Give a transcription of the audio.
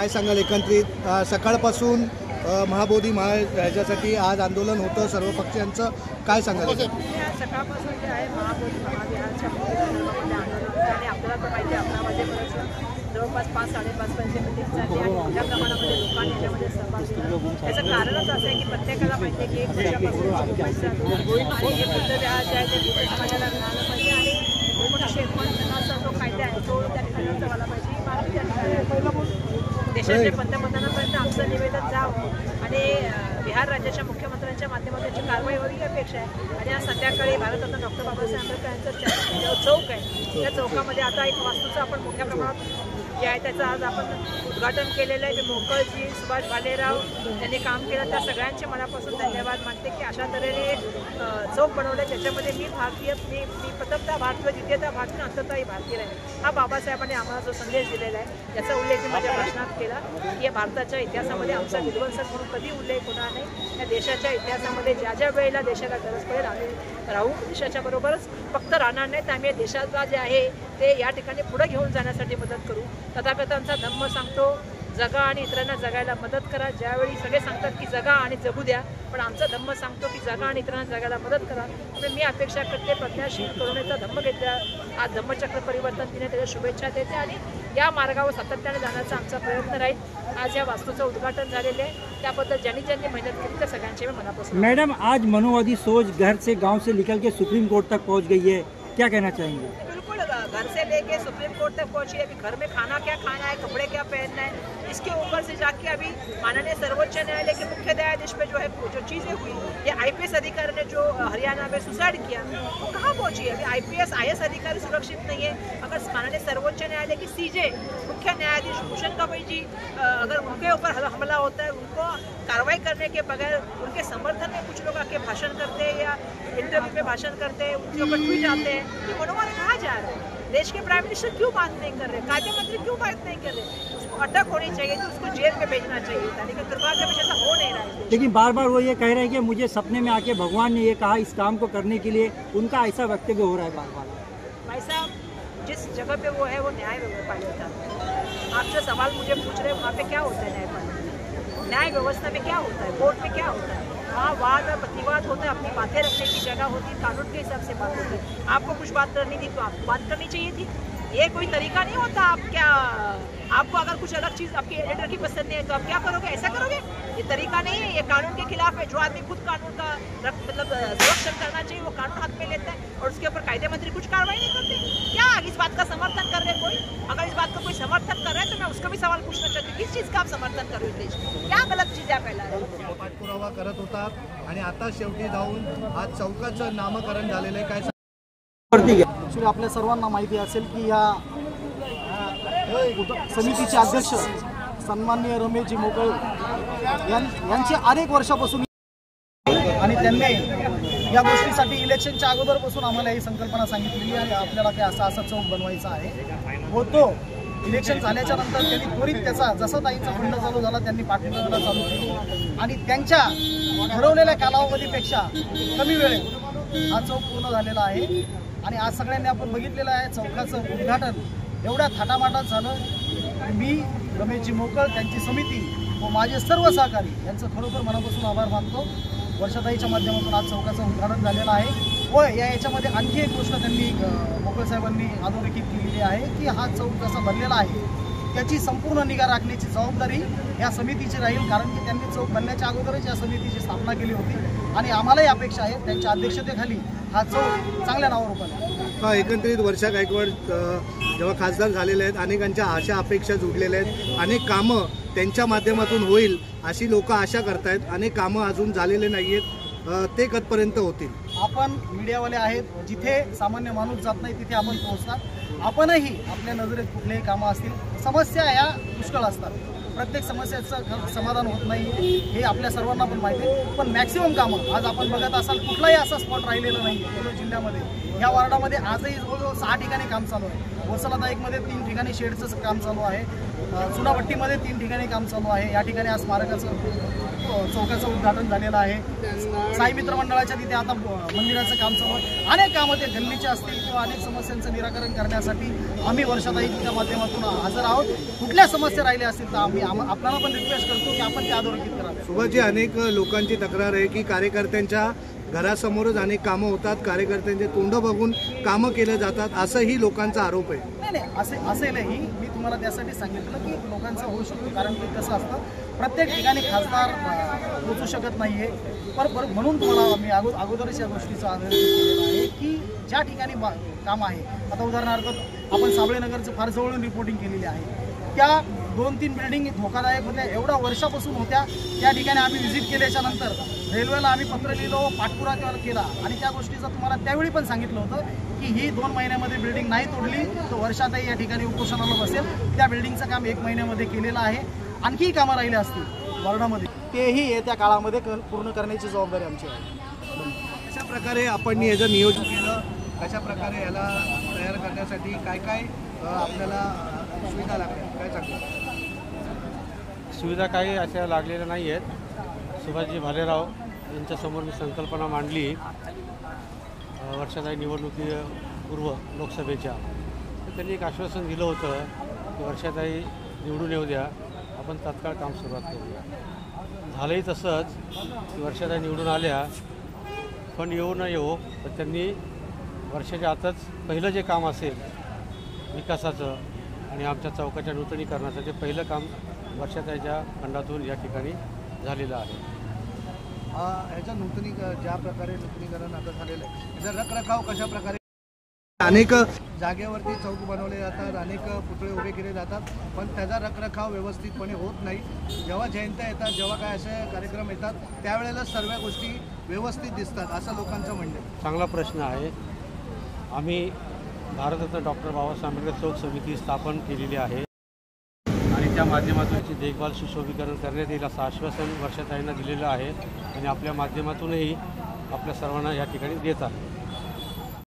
काय सांगाल एकंदरीत सकाळपासून महाबोधी ह्याच्यासाठी आज आंदोलन होतं सर्व पक्षांचं, काय सांगाल? सकाळपासून जे आहे महाबोधी महाविहारच्या आंदोलन आणि आपल्याला तर माहिती आहे 11 वाजेपर्यंत जवळपास 5-5:30 पर्यंत मिटिंग झाली आणि मोठ्या प्रमाणामध्ये लोकांनी याच्यामध्ये सहभाग घेतला। त्याचं कारणच असं आहे की प्रत्येकाला माहिती आहे की 1 वर्षापासून आणि हे बुद्धविहार जे आहे ते हिंदू समाजाला मिळालं पाहिजे आणि 1949चा जो कायदा आहे तो त्या ठिकाणी व्हायला पाहिजे ही मागणी त्या ठिकाणी देशाच्या पंतप्रधानांपर्यंत आमचं निवेदन जावं आणि बिहार राज्याच्या मुख्यमंत्र्यांच्या माध्यमातून याची कारवाई व्हावी ही अपेक्षा आहे। आणि आज संध्याकाळी भारतरत्न डॉक्टर बाबासाहेब आंबेडकर यांचं चौक आहे, त्या चौकामध्ये आता एक वास्तूचं आपण मोठ्या प्रमाणात जे आहे त्याचं आज आपण उद्घाटन केलेलं आहे। मोकळजी, सुभाष भालेराव यांनी काम केलं, त्या सगळ्यांचे मनापासून धन्यवाद मानते की अशा तऱ्हेने एक चौक बनवलं आहे ज्याच्यामध्ये मी भारतीय, मी प्रथमतः भारतीय, द्वितीयतः भारतीय, अंततःही भारतीय आहे। हा बाबासाहेबांनी आम्हाला जो संदेश दिलेला आहे त्याचा उल्लेख मी माझ्या भाषणात केला की या भारताच्या इतिहासामध्ये आमचा विध्वंसक म्हणून कधी उल्लेख होणार नाही। या देशाच्या इतिहासामध्ये ज्या ज्या वेळेला देशाला गरज पडेल आम्ही राहू, देशाच्या बरोबरच फक्त राहणार नाही तर आम्ही देशाला जे आहे ते या ठिकाणी पुढे घेऊन जाण्यासाठी मदत करू। तथागतांचा धम्म सांगतो जगा आणि इतरांना जगायला मदत करा। ज्यावेळी सगळे सांगतात की जगा आणि जगू द्या, पण आमचा धम्म सांगतो की जगा आणि इतरांना जगायला मदत करा। तर मी अपेक्षा करते प्रज्ञाशील करुणेचा धम्म घेतला, आज धम्मचक्र परिवर्तन दिने त्याच्या शुभेच्छा देते आणि या मार्गावर सातत्याने जाण्याचा आमचा प्रयत्न राहील। आज या वास्तूचं उद्घाटन झालेलं आहे, त्याबद्दल ज्यांनी ज्यांनी मेहनत केली त्या सगळ्यांचे मी मनापासून। मैडम, आज मनुवादी सोच घर से गाँव से निकल के सुप्रीम कोर्ट तक पहुँच गई है, क्या कहना चाहेंगे? घर से लेके सुप्रीम कोर्ट तक पहुंची। अभी घर में खाना क्या खाना है, कपड़े क्या पहनना है, इसके ऊपर से जाके अभी माननीय सर्वोच्च न्यायालय के मुख्य न्यायाधीश पे जो है जो चीज़ें हुई, ये IPS अधिकारी ने जो हरियाणा में सुसाइड किया वो कहाँ पहुंची है? अभी IPS अधिकारी सुरक्षित नहीं है। अगर माननीय सर्वोच्च न्यायालय की CJ मुख्य न्यायाधीश भूषण गवई जी अगर उनके ऊपर हमला होता है, उनको कार्रवाई करने के बगैर उनके समर्थन में कुछ लोग आके भाषण करते हैं या इंटरव्यू में भाषण करते हैं, उनके ऊपर ट्वीट आते हैं, तो मनोवाद कहाँ जा रहा है? देश के प्राइम मिनिस्टर क्यों बात नहीं कर रहे, कायदे मंत्री क्यों बात नहीं कर रहे? उसको अटक होनी चाहिए थी, उसको जेल में भेजना चाहिए था, लेकिन दुर्भाग्य में ऐसा हो नहीं रहा है। लेकिन बार बार वो ये कह रहे हैं कि मुझे सपने में आके भगवान ने ये कहा इस काम को करने के लिए, उनका ऐसा वक्तव्य हो रहा है बार बार। भाई साहब, जिस जगह पे वो है वो न्याय व्यवस्था था। आप जो सवाल मुझे पूछ रहे हैं वहाँ पे क्या होता है न्याय व्यवस्था में क्या होता है, कोर्ट में क्या होता है? वहाँ वाद और प्रतिवाद होता है, अपनी बातें रखने की जगह होती है, कानून के हिसाब से बात होती है। आपको कुछ बात करनी थी तो आपको बात करनी चाहिए थी, ये कोई तरीका नहीं होता। आप क्या, आपको अगर कुछ अलग चीज़ आपके एडिटर की पसंद नहीं है तो आप क्या करोगे, ऐसा करोगे? ये तरीका नहीं है, ये कानून के खिलाफ है। जो आदमी खुद कानून का मतलब संरक्षण करना चाहिए वो कानून हाथ में लेता है और उसके ऊपर कायदे मंत्री कुछ कार्रवाई नहीं करते। क्या इस बात का समर्थन कर रहे हैं कोई? अगर इस बात का कोई समर्थन कर रहा है तो मैं उसका भी सवाल पूछना चाहती हूँ, किस चीज़ का आप समर्थन कर रहे हो? देश क्या गलत चीज़ है फैला रहे हो? पाठपुरावा करत होतात आणि आता शेवटी जाऊन आज चौकाचं नामकरण झालेलं आहे, काय? ॲक्च्युली आपल्या सर्वांना माहिती असेल की या समितीचे अध्यक्ष सन्माननीय रमेशजी मोकळ यांचे अनेक वर्षापासून आणि त्यांनी या गोष्टीसाठी इलेक्शनच्या अगोदरपासून आम्हाला ही संकल्पना सांगितलेली आहे आपल्याला की असा चौक बनवायचा आहे। व तो इलेक्शन झाल्याच्या नंतर त्यांनी त्वरित त्याचा जसा ताईंचा फंड चालू झाला त्यांनी पाठपुरावा चालू केली आणि त्यांच्या ठरवलेल्या कालावधीपेक्षा कमी वेळेत हा चौक पूर्ण झालेला आहे। आणि आज सगळ्यांनी आपण बघितलेलं आहे चौकाचं उद्घाटन एवढ्या थाटामाटात झालं। मी रमेशजी मोकळ, त्यांची समिती व माझे सर्व सहकारी यांचं खरोखर मनापासून आभार मानतो। वर्षाताईच्या माध्यमातून आज चौकाचं उद्घाटन झालेलं आहे व याच्यामध्ये आणखी एक गोष्ट त्यांनी मोकळ साहेबांनी अधोरेखित केलेली आहे की हा चौक जसा बनलेला आहे त्याची संपूर्ण निगा राखण्याची जबाबदारी या समितीची राहील, कारण की त्यांनी चौक बनण्याच्या अगोदरच या समितीची स्थापना केली होती आणि आम्हालाही अपेक्षा आहे त्यांच्या अध्यक्षतेखाली हा चौक चांगल्या नावावर उभारला। एकंदरीत वर्षा गायकवाड जेव्हा खासदार झालेले आहेत अनेकांच्या आशा अपेक्षा जुडलेल्या आहेत, अनेक कामं त्यांच्या माध्यमातून होईल अशी लोक आशा करतायत, अनेक कामं अजून झालेले नाही आहेत, ते कधीपर्यंत होतील? आपण मीडियावाले आहेत, जिथे सामान्य माणूस जात नाही तिथे आपण पोहोचतात। आपणही आपल्या नजरेत कुठलेही कामं असतील, समस्या या पुष्कळ असतात, प्रत्येक समस्याचं समाधान होत नाही हे आपल्या सर्वांना पण माहिती आहे, पण मॅक्सिमम कामं आज आपण बघत असाल कुठलाही असा स्पॉट राहिलेला नाही आहे जिल्ह्यामध्ये। या वार्डामध्ये आजही जवळजवळ 6 ठिकाणी काम चालू आहे, वसला नाईकमध्ये 3 ठिकाणी शेडचं काम चालू आहे, चुनाभट्टीमध्ये 3 ठिकाणी काम चालू आहे. या ठिकाणी आज चौकाचं उद्घाटन झालेलं आहे. साई मित्र मंडळाच्या तिथे आता मंदिराचं काम चालू आहे. अनेक कामं ते गल्लीचे असतील किंवा अनेक समस्यांचं निराकरण करण्यासाठी आम्ही वर्षाताईच्या माध्यमातून हजर आहोत. कुठल्या समस्या राहिल्या असतील तर आम्ही आपल्याला पण रिक्वेस्ट करतो की आपण त्या अधोरेखित करावे. सुभाषजी, अनेक लोकांची तक्रार आहे की कार्यकर्त्यांच्या घरासमोरच अनेक कामं होतात, कार्यकर्त्यांचे तोंड बघून कामं केले जातात, असंही लोकांचा आरोप आहे. नाही असेलही. मी तुम्हाला त्यासाठी सांगितलं की लोकांचा होऊ शकतो, कारण की कसं असतं प्रत्येक ठिकाणी खासदार पोचू शकत नाही आहे. पण म्हणून तुम्हाला मी अगोदरच या गोष्टीचा आग्रह केलेला आहे की ज्या ठिकाणी काम आहे, आता उदाहरणार्थ आपण साबळेनगरचं फार जवळून रिपोर्टिंग केलेली आहे. त्या 2-3 बिल्डिंग धोकादायक होत्या, एवढ्या वर्षापासून होत्या. त्या ठिकाणी आम्ही व्हिजिट केल्याच्या नंतर रेल्वेला आम्ही पत्र लिहिलो, पाठपुरावा केला आणि त्या गोष्टीचं तुम्हाला त्यावेळी पण सांगितलं होतं की ही 2 महिन्यामध्ये बिल्डिंग नाही तोडली तर वर्षातही या ठिकाणी उपोषणाला बसेल. त्या बिल्डिंगचं काम 1 महिन्यामध्ये केलेलं आहे. आणखीही कामं राहिली असतील वॉर्डामध्ये, तेही येत्या काळामध्ये पूर्ण करण्याची जबाबदारी आमची आहे. अशा प्रकारे आपण याचं नियोजन केलं, कशा प्रकारे याला तयार करण्यासाठी काय काय आपल्याला सुविधा लागल्या, काय सांगतात? सुविधा काही अशा लागलेल्या नाही आहेत. सुभाषजी भालेराव यांच्यासमोर मी संकल्पना मांडली वर्षाताई निवडणुकीपूर्व लोकसभेच्या. तर त्यांनी एक आश्वासन दिलं होतं की वर्षाताई निवडून येऊ द्या, आपण तात्काळ काम सुरुवात करूया. झालंही तसंच की वर्षाताई निवडून आल्या, पण येऊ न येऊ तर त्यांनी वर्षाच्या आतच पहिलं जे काम असेल विकासाचं आणि आमच्या चौकाच्या नूतनीकरणाचं ते पहिलं काम वर्षाताईच्या खंडातून या ठिकाणी झालेलं आहे. ह्याचं ज्या प्रकारे नूतनीकरण आता झालेलं आहे, याचा रखरखाव कशा प्रकारे? अनेक जागेवरती चौक बनवले जातात, अनेक पुतळे उभे केले जातात, पण त्याचा रखरखाव व्यवस्थितपणे होत नाही. जेव्हा जयंत्या येतात, जेव्हा काय असे कार्यक्रम येतात, त्यावेळेला सर्व गोष्टी व्यवस्थित दिसतात, असं लोकांचं म्हणणं आहे. चांगला प्रश्न आहे. आम्ही भारतरत्न डॉक्टर बाबासाहेब आंबेडकर चौक समिती स्थापन केलेली आहे आणि त्या माध्यमातून याची देखभाल सुशोभीकरण करण्यात येईल असं आश्वासन वर्षाताईंना दिलेलं आहे आणि आपल्या माध्यमातूनही आपल्या सर्वांना या ठिकाणी देत आहे.